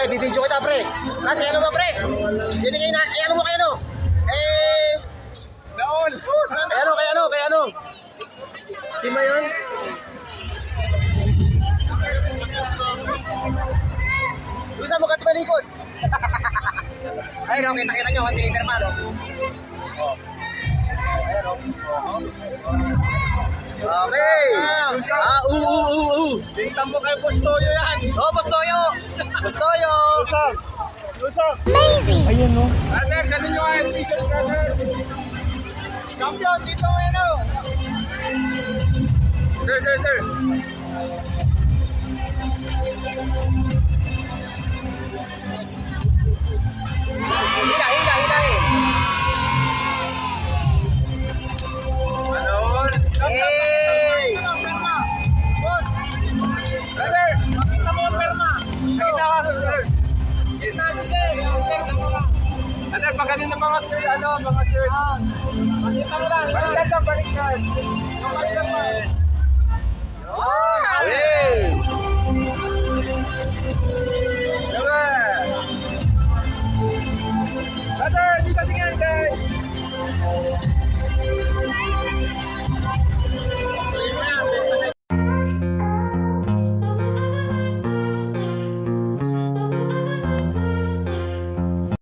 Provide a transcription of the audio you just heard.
bibidyo kita, pre. Kasi ano ba, pre? Hindi kayo na, ano mo kayo, no? Naol! Kaya ano? Di ba yun? Gusto mo ka malikod? Ayun, no, kita nyo, ang tiniperma, no? Ayun, no? Okay. Bintang mo kay Postoyo yan! Oh, Bustoyo! Lusog! Ayan no. Brother, ganun yung aking t-shirt, brother! Champion, dito ano? Sir! Hila eh. Naol! Hey! Perma! Boss! Brother! Makita mo yung perma! Nakita ka, sir! Yes! Brother, pag ganun ng mga shirt, mga shirt! Makita mo lang! Baliktad! Yes!